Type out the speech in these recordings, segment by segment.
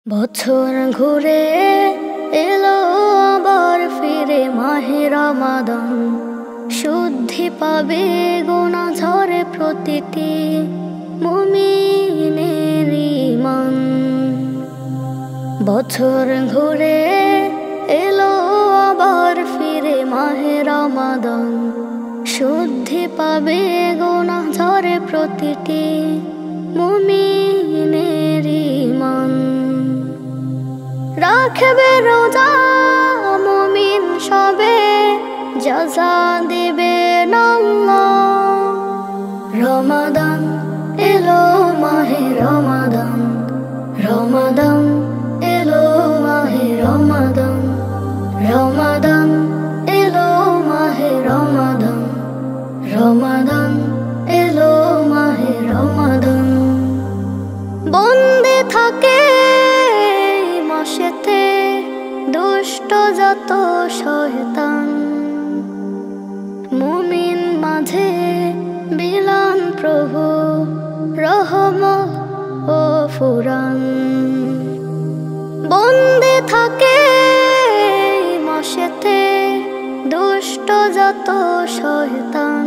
বছর ঘুরে এলো আবার ফিরে মাহে রমাদান, শুদ্ধি পাবে গোনা ঝরে প্রতিটি মুমিনের ঈমান। বছর ঘুরে এলো আবার ফিরে মাহে রমাদান, শুদ্ধি পাবে গোনা ঝরে প্রতিটি মুমিনের ঈমান। রাখবে রোজা মুমিন সবে, জাযা দিবেন আল্লাহ। রমাদান এলো মাহে রমাদান, রমাদান এলো মাহে রমাদান, রমাদান এলো মাহে রমাদান, রমাদান এলো মাহে রমাদান। বন্দে থাকে মাসেতে দুষ্ট যত শয়তান, মুমিন মাঝে বিলান প্রভু রহমত ও ফুরান। বন্দে থাকে মাসেতে দুষ্ট যত শয়তান,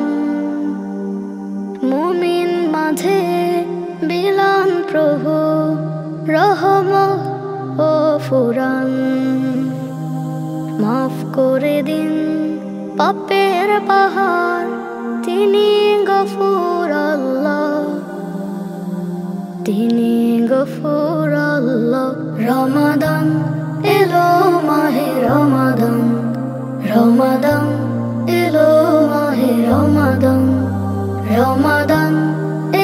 মুমিন মাঝে বিলান প্রভু রহমত ও ফুরান। মাফ করে দিন পাপের পাহাড়, তিনি গফুর আল্লাহ, তিনি গফুর আল্লাহ। রমাদান এলো মাহে রমাদান, রমাদান এলো মাহে রমাদান, রমাদান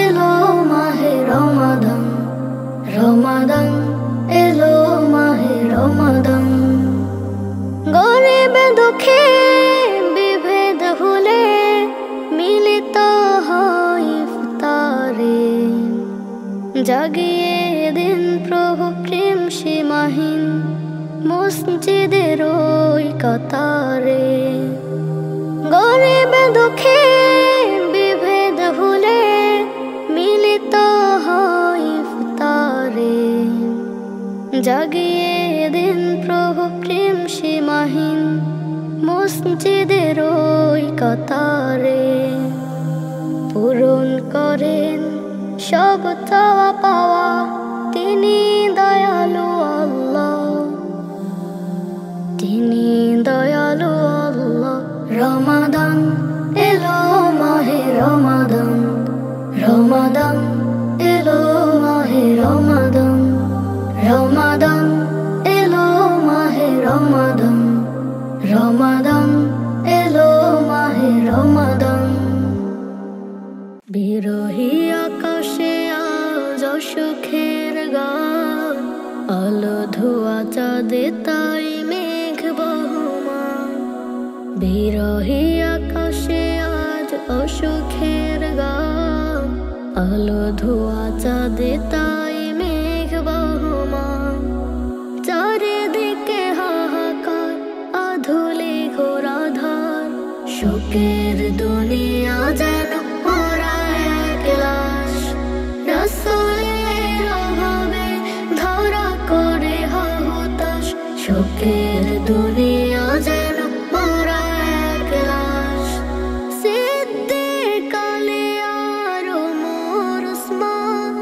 এলো মাহে রমাদান, রমাদান এলো মাহে রমাদান। গরিব দুঃখে বিভেদ ভুলে মিলিত হয় ইফতারে, জাগিয়ে দিন প্রভু প্রেম সীমাহীন মসজিদের ওই কাতারে। গরিব দুঃখে বিভেদ ভুলে মিলিত হয় ইফতারে, জাগিয়ে দিন প্রভু প্রেম সীমাহীন মসজিদের ওই কাতারে। পূরণ করেন সব চাওয়া পাওয়া, তিনি দয়ালু আল্লাহ, তিনি দয়ালু আল্লাহ। রমাদান এলো মাহে রমাদান, রমাদান এলো মাহে রমাদান, রমাদান এলো মাহে রমাদান, রমাদান এলো মাহে রমাদান। বিরহী আকাশে আজ সুখের গান, আলো ধোয়া চাঁদে তাই মেঘ বহমান। বিরহী আকাশে আজ অসুখের গান, আলো ধোয়া চাঁদে তাই মেঘ বহমান। চারিদিকে হাহাকার আধুলি ঘোরাধার, শোকের দুনিয়া যেন মরা এক লাশ। রাসূলের অভাবে ধরা করে হতাশ, শোকের দুনিয়া যেন মরা এক লাশ। সিদ্দিক আলী আর ওমর ওসমান,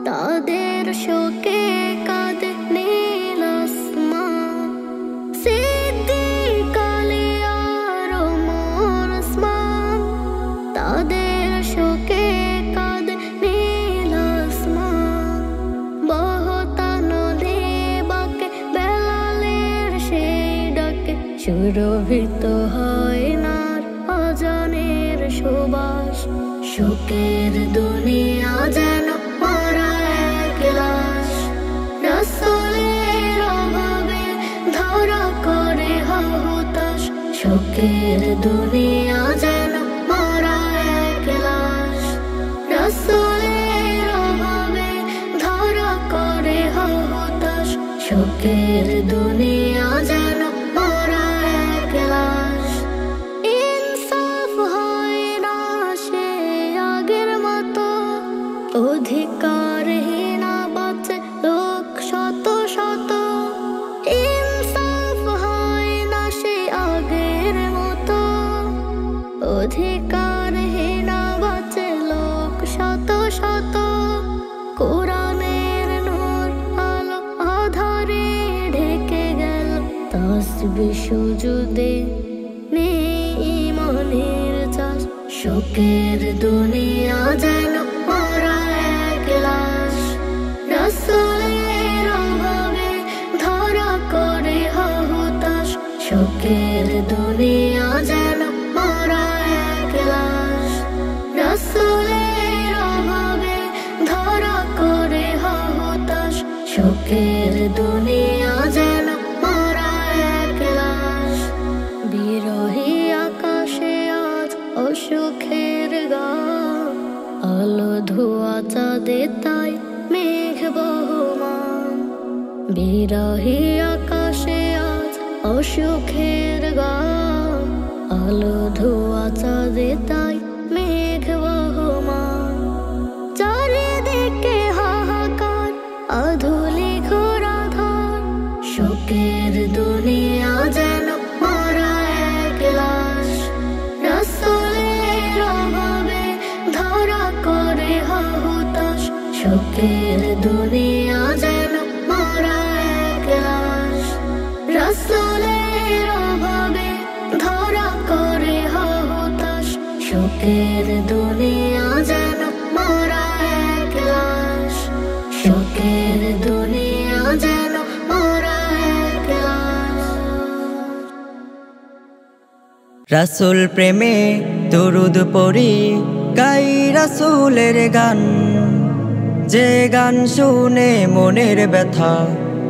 তাদের শোকে কাঁদে নীল আসমান। সিদ্দিক আলী আর ওমর ওসমান, তাদের শোকে কাঁদে নীল আসমান। বহতা নদী বাঁকে বেলালের সেই ডাকে, সুরভিত হয় নার আজানের সুবাস। শোকের দুনিয়া যেন মরা এক লাশ। রাসূলের অভাবে ধরা করে হতাশ, শোকের দুনিয়া যেন মরা এক লাশ। রাসূলের অভাবে ধরা করে হতাশ, শোকের দুনিয়া যেন মরা এক লাশ। ইনসাফ হয় না সে আগের মতো, অধিকারহীনা বাঁচে লোক শত অধিকারহীনা বাঁচে লোক শত শত। কোরআনের নূর আলো আধারে ঢেকে গেল, তাসবিহ সুজুদে নেই ঈমানের চাষ। শোকের দুনিয়া যেন মরা এক লাশ, রাসূলের অভাবে ধরা করে হতাশ। শোকের দুনিয়া যেন মরা এক লাশ, রাসূলের অভাবে ধরা করে হতাশ। শোকের দুনিয়া যেন মরা এক লাশ। বিরহী আকাশে আজ অসুখের গান, আলো ধোয়া চাঁদে তাই মেঘ বহমান। বিরহী আকাশে আজ অসুখের গান, আলো ধোয়া চাঁদে তাই মেঘ বহমান। চারিদিকে হাহাকার আধুলি ঘোরাধার, শোকের দুনিয়া যেন মরা এক লাশ, রাসূলের অভাবে ধরা করে হতাশ। শোকের দুনিয়া যেন মরা এক লাশ, রাসূলের অভাবে ধরা করে হতাশ। শোকের দুনিয়া যেন মরা এক লাশ, শোকের দুনিয়া যেন মরা এক লাশ। রাসূল প্রেমে দরুদ পড়ি, গাই রাসূলের গান। যে গান শুনে মনের ব্যথা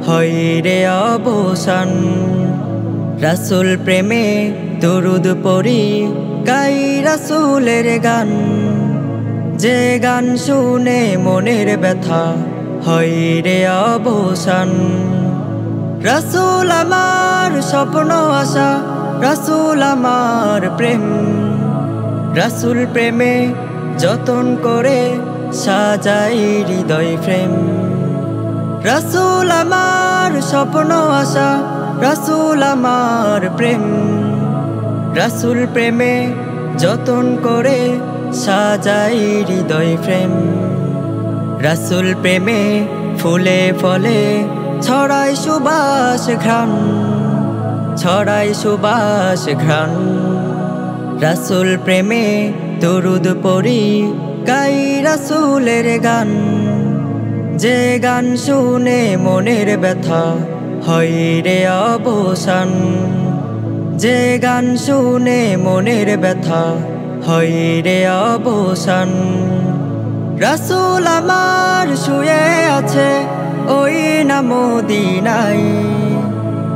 হয় রে অবসান। রাসূল প্রেমে দরুদ পড়ি, গাই রাসূলের গান। যে গান শুনে মনের ব্যথা হয় রে অবসান। রাসূল আমার স্বপ্ন আশা, রাসূল আমার প্রেম। রাসূল প্রেমে যতন করে সাজাই হৃদয় ফ্রেম। রাসূল আমার স্বপ্ন আশা, রাসূল আমার প্রেম। রাসূল প্রেমে যতন করে সাজাই হৃদয় ফ্রেম। রাসূল প্রেমে ফুলে ফলে ছড়াই সুবাস ঘ্রাণ, ছড়াই সুবাস ঘ্রাণ। রাসূল প্রেমে দরুদ পড়ি, গাই রাসূলের গান। যে গান শুনে মনের ব্যথা হয় রে অবসান। যে গান শুনে মনের ব্যথা হয় রে অবসান। রাসূল আমার শুয়ে আছে ওই না মদিনায়।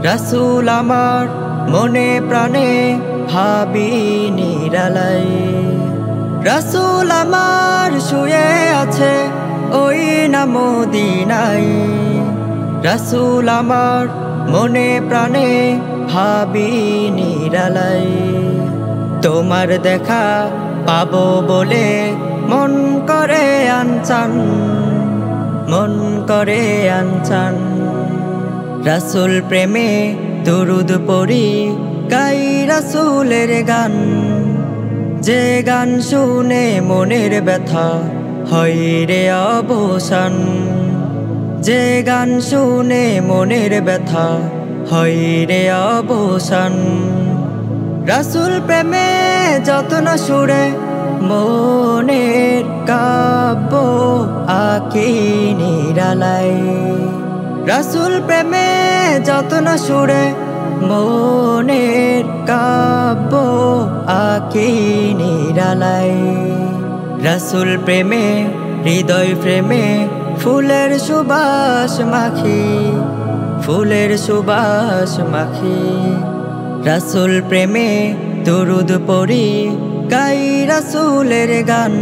রাসূল আমার মনে প্রাণে ভাবি নিরালাই। রাসূল আমার শুয়ে আছে ওই না মদিনায়। রাসূল আমার মনে প্রাণে ভাবি নিরালাই। তোমার দেখা পাবো বলে মন করে আনচান, মন করে আনচান। রাসূল প্রেমে দরুদ পড়ি, গাই রাসূলের গান। যে গান শুনে মনের ব্যথা হয় রে অবসান। যে গান শুনে মনের ব্যথা হয় রে অবসান। রাসূল প্রেমে যতন সুরে মনের কাব্য আঁকি নিরালাই। রাসূল প্রেমে যতন সুরে মনের কাব্য আঁকি নিরালাই। রাসূল প্রেমে হৃদয় প্রেমে ফুলের সুবাস মাখি, ফুলের সুবাস মাখি। রাসূল প্রেমে দরুদ পড়ি, গাই রাসূলের গান।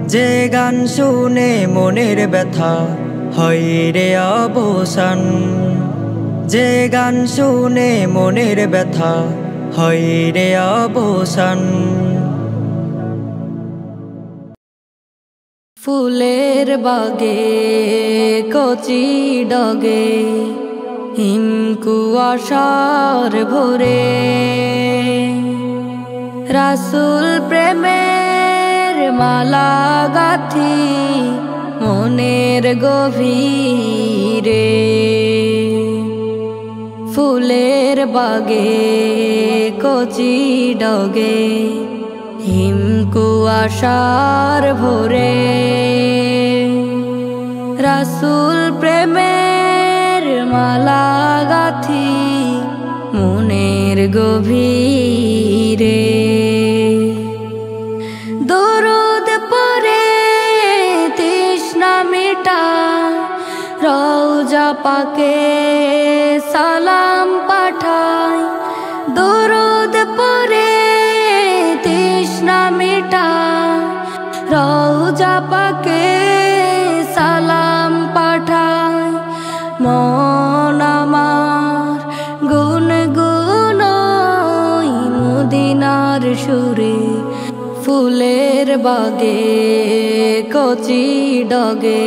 যে গান শুনে মনের ব্যথা হয় রে অবসান। যে গান শুনে মনের ব্যথা হয় রে অবসান। ফুলের বাগে কচি ডগে হিম কুয়াশার ভোরে রাসূল প্রেমের মালা গাঁথি মনের গভীরে, ফুলের বাগে কচি ডগে হিম কুয়াশার ভোরে। রাসূল প্রেমের মালা গাঁথি মনের গভীরে, দরুদ পড়ে তৃষ্ণা মিটায় রওজা পাকে সালাম পাঠায়। দরুদ পড়ে তৃষ্ণা মিটায় রওজা পাকে সালাম পাঠায়। মন আমার গুনগুনায় মদিনার সুরে, ফুলের বাগে কচি ডগে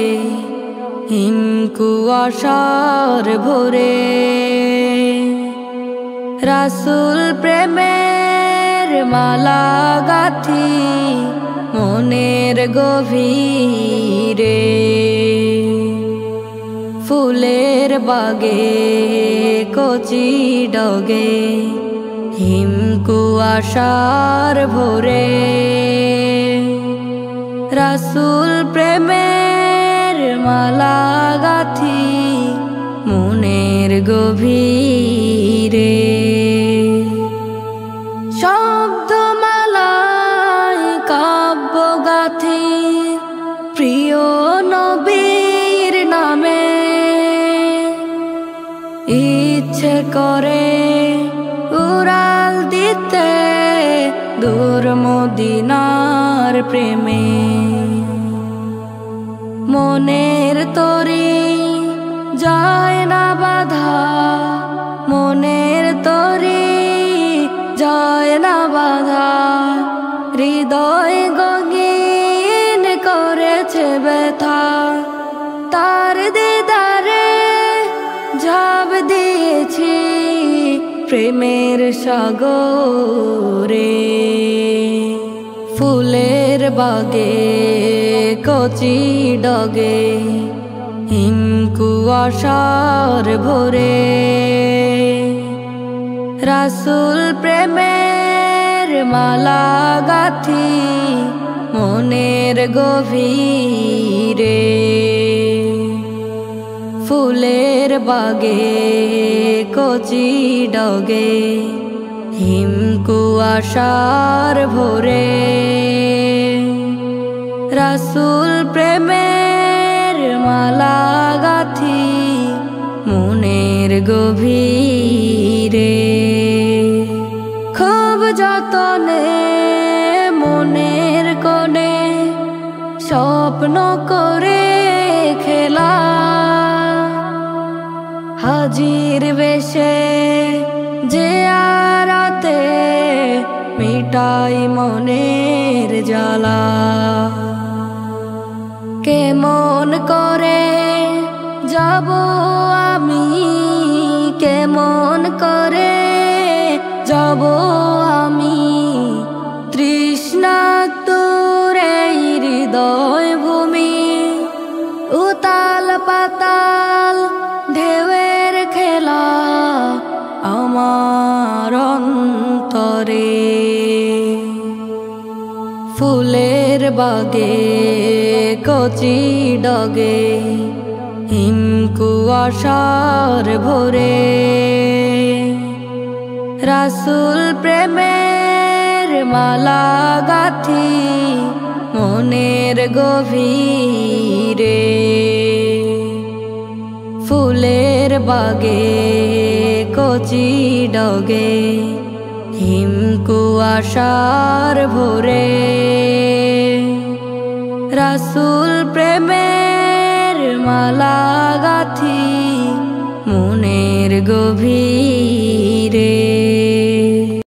হিম কুয়াশার ভোরে। রাসূল প্রেমের মালা গাঁথি মনের গভীরে, ফুলের বাগে কচি ডগে হিম কুয়াশার ভোরে। রাসূল প্রেমের মালা গাঁথি মনের গভীরে, শব্দমালায় কাব্য গাঁথি প্রিয় নবীর নামে। ইচ্ছে করে উড়াল দিতে দূর মদিনার প্রেমে। মনের তরি যায় না বাধা, মনের তরি যায় না বাধা। হৃদয় গগীন করেছে ব্যথা, তার দিদারে ঝাঁপ দিয়েছি প্রেমের সাগরে। ফুলের বাগে কচি ডগে হিম কুয়াশার ভোরে। রাসূল প্রেমের মালা গাঁথি মনের গভীরে, ফুলের বাগে কচি ডগে হিম কুয়াশার ভোরে। রাসূল প্রেমের মালা গাঁথি মনের গভীরে, খুব যতনে মনের কোণে স্বপ্ন করে খেলা। হাজির বেশে যে আরাতে মিটাই মনের জ্বালা। কেমন করে যাব আমি, কেমন করে যাব আমি, তৃষ্ণাতুর এই হৃদয় ভূমি। উতাল পাতাল ঢেউয়ের খেলা আমার অন্তরে। ফুলের বাগে কচি ডগে হিম কুয়াশার ভোরে। রাসূল প্রেমের মালা গাঁথি মনের গভীরে, ফুলের বাগে কচি ডগে হিম কুয়াশার ভোরে। রাসূল প্রেমের মালা গাঁথি মনের গভীরে।